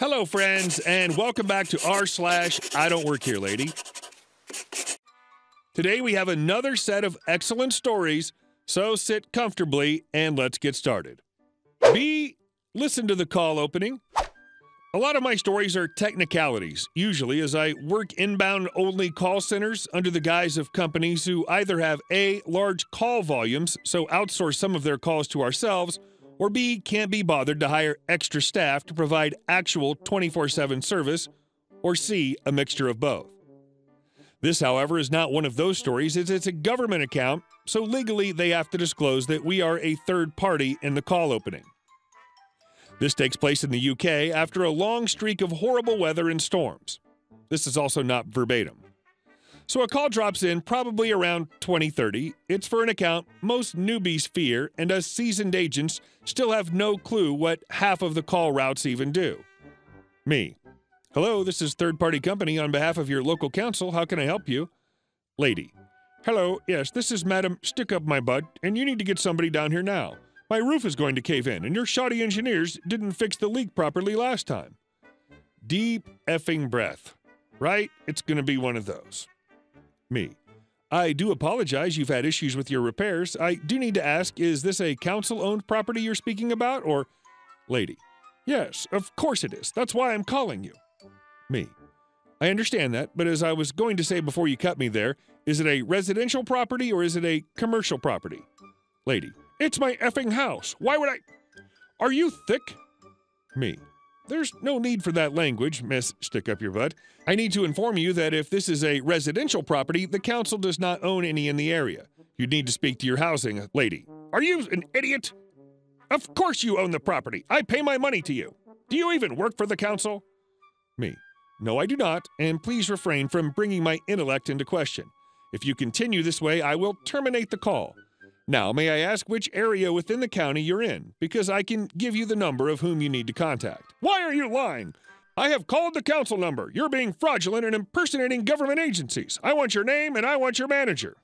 Hello, friends, and welcome back to r/IDontWorkHereLady. Today we have another set of excellent stories, so sit comfortably and let's get started. B. Listen to the call opening. A lot of my stories are technicalities, usually as I work inbound-only call centers under the guise of companies who either have A. large call volumes, so outsource some of their calls to ourselves, or B. can't be bothered to hire extra staff to provide actual 24/7 service, or C. a mixture of both. This, however, is not one of those stories as it's a government account, so legally they have to disclose that we are a third party in the call opening. This takes place in the UK after a long streak of horrible weather and storms. This is also not verbatim. So a call drops in probably around 2030. It's for an account most newbies fear, and us seasoned agents still have no clue what half of the call routes even do. Me. Hello, this is third-party company on behalf of your local council. How can I help you? Lady. Hello, yes, this is Madam Stick Up My Butt, and you need to get somebody down here now. My roof is going to cave in, and your shoddy engineers didn't fix the leak properly last time. Deep effing breath. Right? It's going to be one of those. Me. I do apologize you've had issues with your repairs. I do need to ask, is this a council-owned property you're speaking about, or... Lady. Yes, of course it is. That's why I'm calling you. Me. I understand that, but as I was going to say before you cut me there, is it a residential property or is it a commercial property? Lady. It's my effing house. Why would I... Are you thick? Me. There's no need for that language, Miss Stick Up Your Butt. I need to inform you that if this is a residential property, the council does not own any in the area. You'd need to speak to your housing lady. Are you an idiot? Of course you own the property. I pay my money to you. Do you even work for the council? Me. No, I do not, and please refrain from bringing my intellect into question. If you continue this way, I will terminate the call. Now, may I ask which area within the county you're in, because I can give you the number of whom you need to contact. Why are you lying? I have called the council number. You're being fraudulent and impersonating government agencies. I want your name and I want your manager.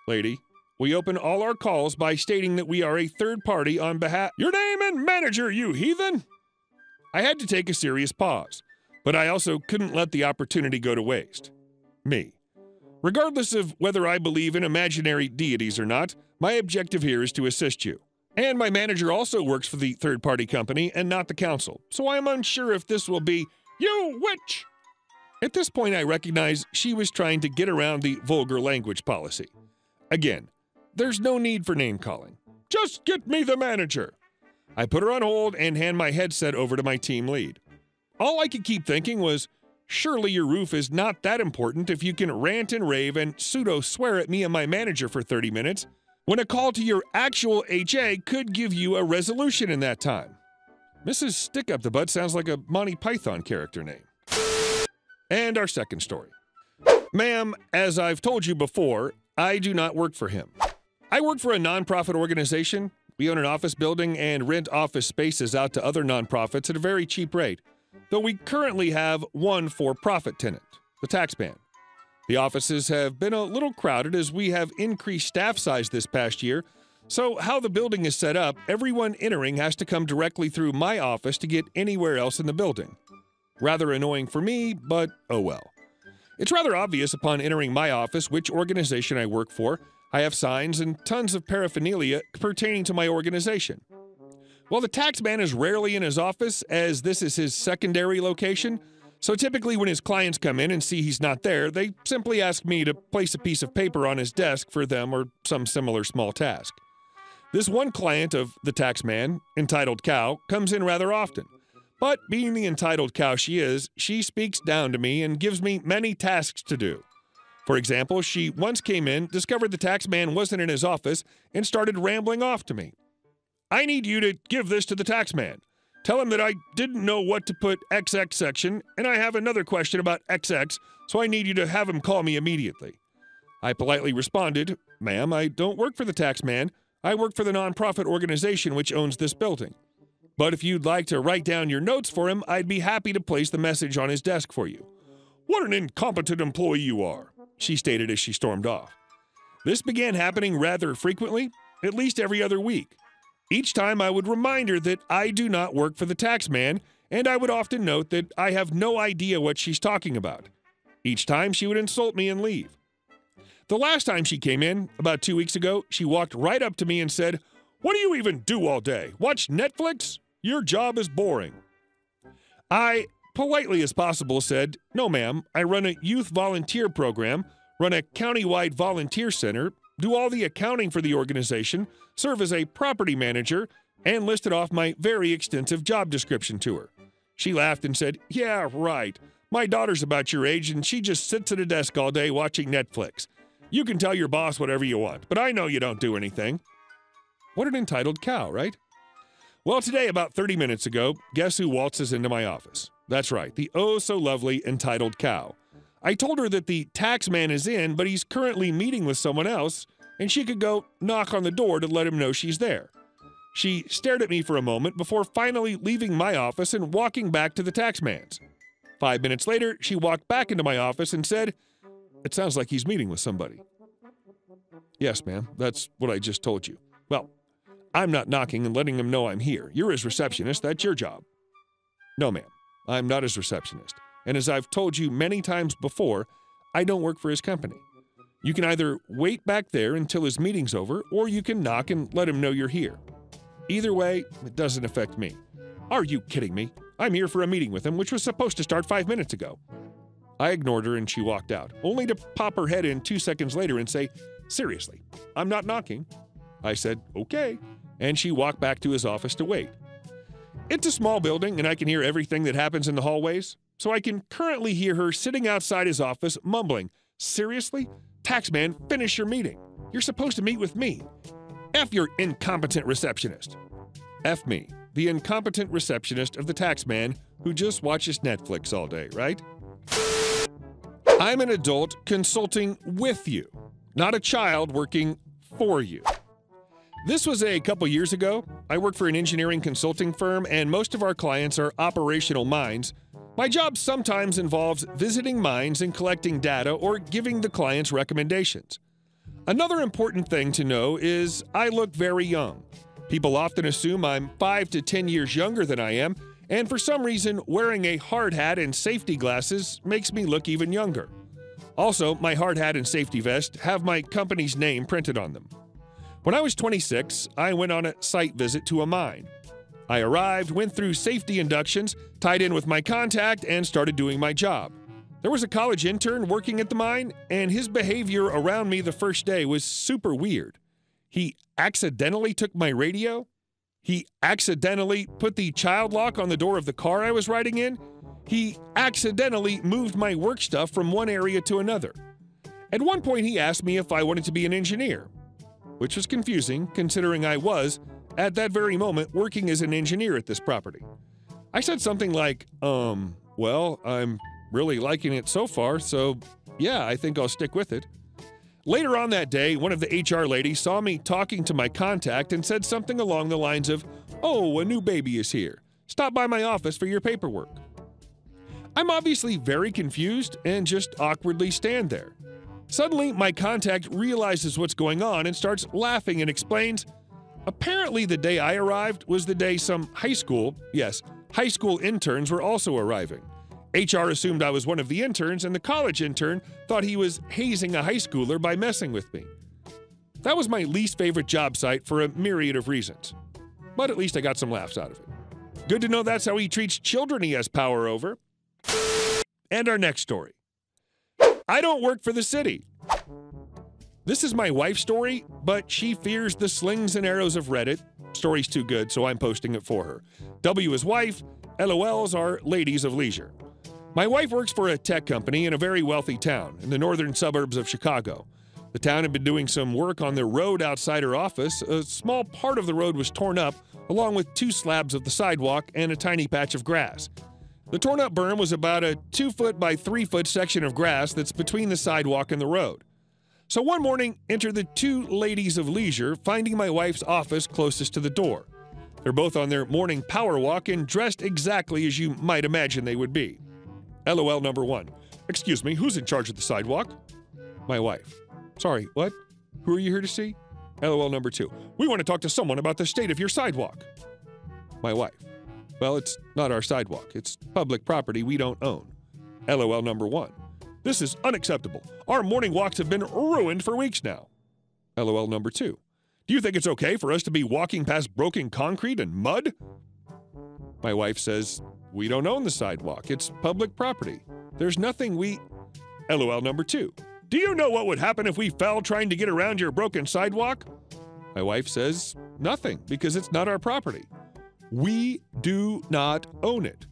Lady, we open all our calls by stating that we are a third party on behalf... Your name and manager, you heathen! I had to take a serious pause, but I also couldn't let the opportunity go to waste. Me. Regardless of whether I believe in imaginary deities or not, my objective here is to assist you. And my manager also works for the third-party company and not the council, so I am unsure if this will be, you witch! At this point, I recognize she was trying to get around the vulgar language policy. Again, there's no need for name-calling. Just get me the manager! I put her on hold and hand my headset over to my team lead. All I could keep thinking was, surely your roof is not that important if you can rant and rave and pseudo-swear at me and my manager for 30 minutes, when a call to your actual HA could give you a resolution in that time. Mrs. Stick Up the Butt sounds like a Monty Python character name. And our second story. Ma'am, as I've told you before, I do not work for him. I work for a nonprofit organization. We own an office building and rent office spaces out to other nonprofits at a very cheap rate, though we currently have one for-profit tenant, the taxman. The offices have been a little crowded as we have increased staff size this past year, so how the building is set up, everyone entering has to come directly through my office to get anywhere else in the building. Rather annoying for me, but oh well. It's rather obvious upon entering my office which organization I work for. I have signs and tons of paraphernalia pertaining to my organization. Well, the taxman is rarely in his office, as this is his secondary location, so typically when his clients come in and see he's not there, they simply ask me to place a piece of paper on his desk for them or some similar small task. This one client of the taxman, Entitled Cow, comes in rather often, but being the entitled cow she is, she speaks down to me and gives me many tasks to do. For example, she once came in, discovered the taxman wasn't in his office, and started rambling off to me. I need you to give this to the taxman. Tell him that I didn't know what to put XX section, and I have another question about XX, so I need you to have him call me immediately. I politely responded, Ma'am, I don't work for the taxman. I work for the nonprofit organization which owns this building. But if you'd like to write down your notes for him, I'd be happy to place the message on his desk for you. What an incompetent employee you are, she stated as she stormed off. This began happening rather frequently, at least every other week. Each time I would remind her that I do not work for the taxman and I would often note that I have no idea what she's talking about. Each time, she would insult me and leave. The last time she came in, about 2 weeks ago, she walked right up to me and said, "What do you even do all day? Watch Netflix? Your job is boring." I, politely as possible, said, "No, ma'am, I run a youth volunteer program, run a countywide volunteer center, do all the accounting for the organization, serve as a property manager," and listed off my very extensive job description to her. She laughed and said, "Yeah, right. My daughter's about your age and she just sits at a desk all day watching Netflix. You can tell your boss whatever you want, but I know you don't do anything." What an entitled cow, right? Well, today, about 30 minutes ago, guess who waltzes into my office? That's right, the oh-so-lovely entitled cow. I told her that the tax man is in, but he's currently meeting with someone else, and she could go knock on the door to let him know she's there. She stared at me for a moment before finally leaving my office and walking back to the tax man's. 5 minutes later, she walked back into my office and said, "It sounds like he's meeting with somebody." "Yes, ma'am, that's what I just told you." "Well, I'm not knocking and letting him know I'm here. You're his receptionist, that's your job." "No, ma'am, I'm not his receptionist. And as I've told you many times before, I don't work for his company. You can either wait back there until his meeting's over, or you can knock and let him know you're here. Either way, it doesn't affect me." "Are you kidding me? I'm here for a meeting with him, which was supposed to start 5 minutes ago." I ignored her and she walked out, only to pop her head in 2 seconds later and say, "Seriously, I'm not knocking." I said, "Okay," and she walked back to his office to wait. It's a small building and I can hear everything that happens in the hallways, so I can currently hear her sitting outside his office mumbling, "Seriously? Taxman, finish your meeting. You're supposed to meet with me. F your incompetent receptionist." F me, the incompetent receptionist of the taxman who just watches Netflix all day, right? I'm an adult consulting with you, not a child working for you. This was a couple years ago. I work for an engineering consulting firm, and most of our clients are operational mines. My job sometimes involves visiting mines and collecting data or giving the clients recommendations. Another important thing to know is I look very young. People often assume I'm 5 to 10 years younger than I am, and for some reason, wearing a hard hat and safety glasses makes me look even younger. Also, my hard hat and safety vest have my company's name printed on them. When I was 26, I went on a site visit to a mine. I arrived, went through safety inductions, tied in with my contact, and started doing my job. There was a college intern working at the mine, and his behavior around me the first day was super weird. He accidentally took my radio. He accidentally put the child lock on the door of the car I was riding in. He accidentally moved my work stuff from one area to another. At one point, he asked me if I wanted to be an engineer, which was confusing considering I was, at that very moment, working as an engineer at this property. I said something like, well, I'm really liking it so far, so yeah, I think I'll stick with it. Later on that day, one of the HR ladies saw me talking to my contact and said something along the lines of, "Oh, a new baby is here. Stop by my office for your paperwork." I'm obviously very confused and just awkwardly stand there. Suddenly, my contact realizes what's going on and starts laughing and explains, apparently the day I arrived was the day some high school interns were also arriving. HR assumed I was one of the interns, and the college intern thought he was hazing a high schooler by messing with me. That was my least favorite job site for a myriad of reasons. But at least I got some laughs out of it. Good to know that's how he treats children he has power over. And our next story. I don't work for the city. This is my wife's story, but she fears the slings and arrows of Reddit. Story's too good, so I'm posting it for her. W is wife, LOLs are ladies of leisure. My wife works for a tech company in a very wealthy town in the northern suburbs of Chicago. The town had been doing some work on their road outside her office. A small part of the road was torn up, along with 2 slabs of the sidewalk and a tiny patch of grass. The torn-up berm was about a 2-foot by 3-foot section of grass that's between the sidewalk and the road. So one morning, enter the 2 ladies of leisure, finding my wife's office closest to the door. They're both on their morning power walk and dressed exactly as you might imagine they would be. LOL number 1. Excuse me, who's in charge of the sidewalk? My wife. Sorry, what? Who are you here to see? LOL number 2. We want to talk to someone about the state of your sidewalk. My wife. Well, it's not our sidewalk. It's public property we don't own. LOL number 1. This is unacceptable. Our morning walks have been ruined for weeks now. LOL number 2. Do you think it's okay for us to be walking past broken concrete and mud? My wife says, we don't own the sidewalk. It's public property. There's nothing we... LOL number 2. Do you know what would happen if we fell trying to get around your broken sidewalk? My wife says, nothing, because it's not our property. We do not own it.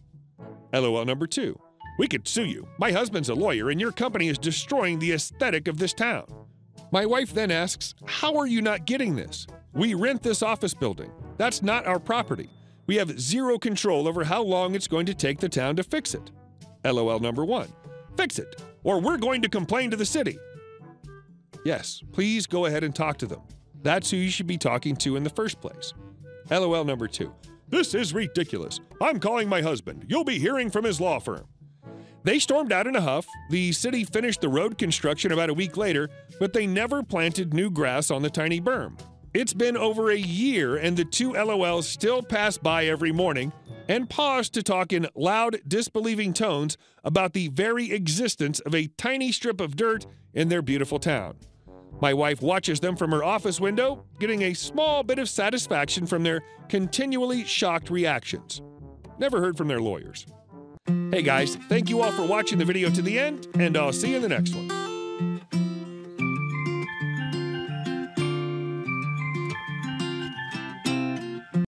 LOL number 2. We could sue you. My husband's a lawyer, and your company is destroying the aesthetic of this town. My wife then asks, how are you not getting this? We rent this office building. That's not our property. We have zero control over how long it's going to take the town to fix it. LOL number 1. Fix it, or we're going to complain to the city. Yes, please go ahead and talk to them. That's who you should be talking to in the first place. LOL number 2. This is ridiculous. I'm calling my husband. You'll be hearing from his law firm. They stormed out in a huff. The city finished the road construction about a week later, but they never planted new grass on the tiny berm. It's been over a year, and the two LOLs still pass by every morning and pause to talk in loud, disbelieving tones about the very existence of a tiny strip of dirt in their beautiful town. My wife watches them from her office window, getting a small bit of satisfaction from their continually shocked reactions. Never heard from their lawyers. Hey guys, thank you all for watching the video to the end, and I'll see you in the next one.